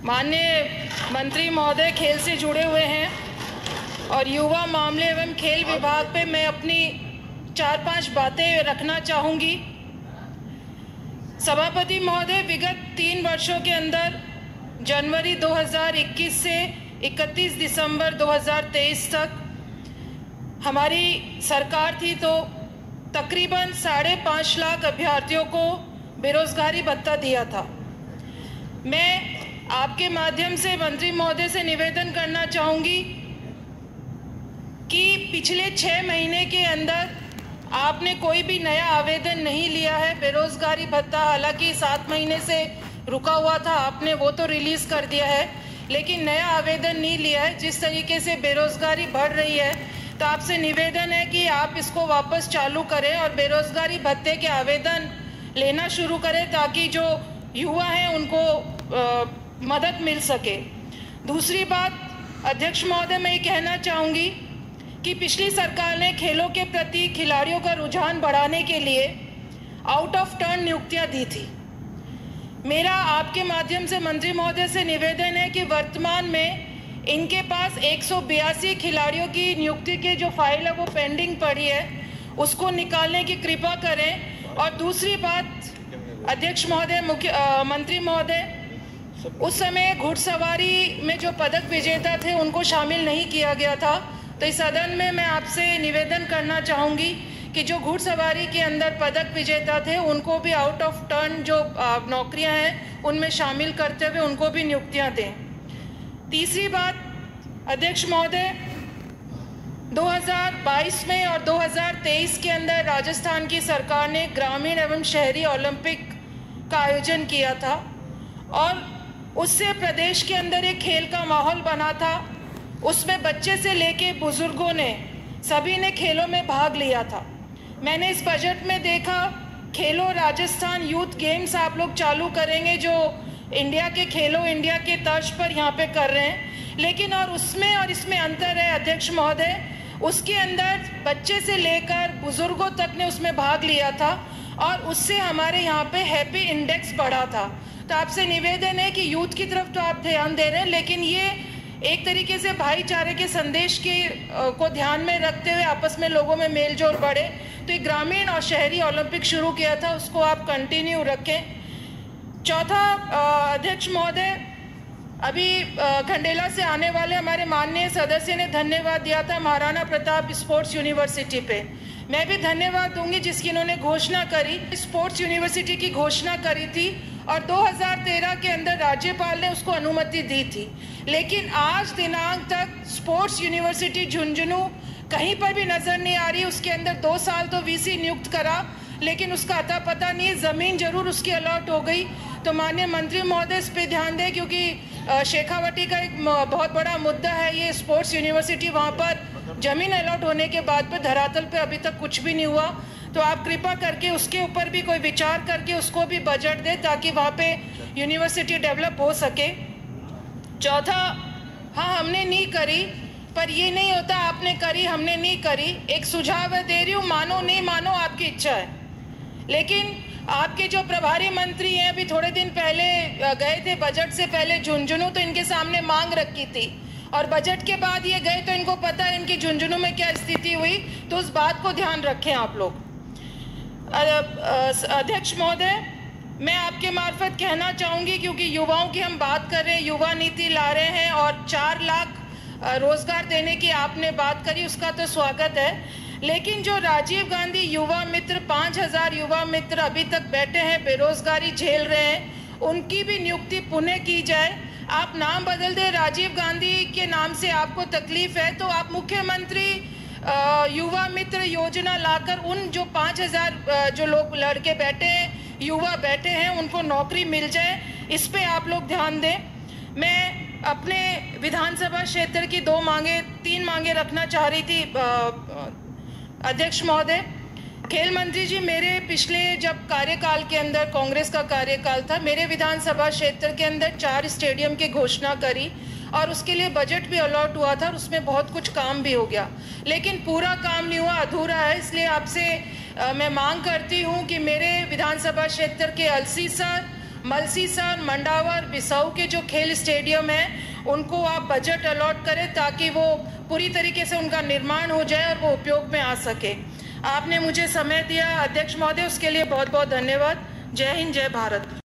माननीय मंत्री महोदय खेल से जुड़े हुए हैं और युवा मामले एवं खेल विभाग पे मैं अपनी 4-5 बातें रखना चाहूँगी। सभापति महोदय, विगत 3 वर्षों के अंदर जनवरी 2021 से 31 दिसंबर 2023 तक हमारी सरकार थी तो तकरीबन 5.5 लाख अभ्यर्थियों को बेरोजगारी भत्ता दिया था। मैं आपके माध्यम से मंत्री महोदय से निवेदन करना चाहूँगी कि पिछले 6 महीने के अंदर आपने कोई भी नया आवेदन नहीं लिया है। बेरोजगारी भत्ता हालांकि 7 महीने से रुका हुआ था, आपने वो तो रिलीज़ कर दिया है, लेकिन नया आवेदन नहीं लिया है। जिस तरीके से बेरोजगारी बढ़ रही है तो आपसे निवेदन है कि आप इसको वापस चालू करें और बेरोजगारी भत्ते के आवेदन लेना शुरू करें ताकि जो युवा हैं उनको मदद मिल सके। दूसरी बात, अध्यक्ष महोदय, मैं ये कहना चाहूँगी कि पिछली सरकार ने खेलों के प्रति खिलाड़ियों का रुझान बढ़ाने के लिए आउट ऑफ टर्न नियुक्तियाँ दी थी। मेरा आपके माध्यम से मंत्री महोदय से निवेदन है कि वर्तमान में इनके पास 182 खिलाड़ियों की नियुक्ति की जो फाइल है वो पेंडिंग पड़ी है, उसको निकालने की कृपा करें। और दूसरी बात, अध्यक्ष महोदय, मंत्री महोदय, उस समय घुड़सवारी में जो पदक विजेता थे उनको शामिल नहीं किया गया था, तो इस सदन में मैं आपसे निवेदन करना चाहूँगी कि जो घुड़सवारी के अंदर पदक विजेता थे उनको भी आउट ऑफ टर्न जो नौकरियां हैं उनमें शामिल करते हुए उनको भी नियुक्तियां दें। तीसरी बात, अध्यक्ष महोदय, 2022 में और 2023 के अंदर राजस्थान की सरकार ने ग्रामीण एवं शहरी ओलंपिक का आयोजन किया था और उससे प्रदेश के अंदर एक खेल का माहौल बना था। उसमें बच्चे से लेके बुजुर्गों ने सभी ने खेलों में भाग लिया था। मैंने इस बजट में देखा खेलो राजस्थान यूथ गेम्स आप लोग चालू करेंगे जो इंडिया के खेलो इंडिया के तर्ज पर यहाँ पे कर रहे हैं, लेकिन और उसमें और इसमें अंतर है अध्यक्ष महोदय। उसके अंदर बच्चे से लेकर बुजुर्गों तक ने उसमें भाग लिया था और उससे हमारे यहाँ पे हैप्पी इंडेक्स बढ़ा था। तो आपसे निवेदन है कि यूथ की तरफ तो आप ध्यान दे रहे हैं, लेकिन ये एक तरीके से भाईचारे के संदेश को ध्यान में रखते हुए आपस में लोगों में मेलजोल बढ़े। तो ये ग्रामीण और शहरी ओलंपिक शुरू किया था, उसको आप कंटिन्यू रखें। चौथा, अध्यक्ष महोदय, अभी खंडेला से आने वाले हमारे माननीय सदस्य ने धन्यवाद दिया था महाराणा प्रताप स्पोर्ट्स यूनिवर्सिटी पे। मैं भी धन्यवाद दूंगी जिसकी इन्होंने घोषणा करी, स्पोर्ट्स यूनिवर्सिटी की घोषणा करी थी और 2013 के अंदर राज्यपाल ने उसको अनुमति दी थी, लेकिन आज दिनांक तक स्पोर्ट्स यूनिवर्सिटी झुंझुनू कहीं पर भी नजर नहीं आ रही। उसके अंदर 2 साल तो वीसी नियुक्त करा, लेकिन उसका अता पता नहीं है। जमीन जरूर उसकी अलॉट हो गई, तो माननीय मंत्री महोदय इस पे ध्यान दें क्योंकि शेखावटी का एक बहुत बड़ा मुद्दा है ये स्पोर्ट्स यूनिवर्सिटी। वहाँ पर जमीन अलॉट होने के बाद पर धरातल पे अभी तक कुछ भी नहीं हुआ, तो आप कृपा करके उसके ऊपर भी कोई विचार करके उसको भी बजट दे ताकि वहाँ पे यूनिवर्सिटी डेवलप हो सके। चौथा, हाँ हमने नहीं करी, पर ये नहीं होता आपने करी हमने नहीं करी। एक सुझाव दे रही हूँ, मानो नहीं मानो आपकी इच्छा है, लेकिन आपके जो प्रभारी मंत्री हैं अभी थोड़े दिन पहले गए थे बजट से पहले झुंझुनू, तो इनके सामने मांग रखी थी और बजट के बाद ये गए तो इनको पता है इनकी झुंझुनू में क्या स्थिति हुई, तो उस बात को ध्यान रखें आप लोग। अध्यक्ष महोदय, मैं आपके मार्फत कहना चाहूँगी क्योंकि युवाओं की हम बात कर रहे हैं, युवा नीति ला रहे हैं और 4 लाख रोजगार देने की आपने बात करी, उसका तो स्वागत है, लेकिन जो राजीव गांधी युवा मित्र 5000 युवा मित्र अभी तक बैठे हैं बेरोजगारी झेल रहे हैं, उनकी भी नियुक्ति पुनः की जाए। आप नाम बदल दे, राजीव गांधी के नाम से आपको तकलीफ है तो आप मुख्यमंत्री युवा मित्र योजना लाकर उन जो 5000 जो लोग लड़के बैठे हैं, युवा बैठे हैं, उनको नौकरी मिल जाए, इस पे आप लोग ध्यान दें। मैं अपने विधानसभा क्षेत्र की 3 मांगे रखना चाह रही थी अध्यक्ष महोदय। खेल मंत्री जी, मेरे पिछले जब कार्यकाल के अंदर कांग्रेस का कार्यकाल था, मेरे विधानसभा क्षेत्र के अंदर 4 स्टेडियम की घोषणा करी और उसके लिए बजट भी अलॉट हुआ था और उसमें बहुत कुछ काम भी हो गया, लेकिन पूरा काम नहीं हुआ, अधूरा है। इसलिए आपसे मैं मांग करती हूं कि मेरे विधानसभा क्षेत्र के अलसीसर मलसीसर, मंडावर, बिसाऊ के जो खेल स्टेडियम हैं उनको आप बजट अलॉट करें ताकि वो पूरी तरीके से उनका निर्माण हो जाए और वो उपयोग में आ सके। आपने मुझे समय दिया अध्यक्ष महोदय, उसके लिए बहुत बहुत धन्यवाद। जय हिंद, जय भारत।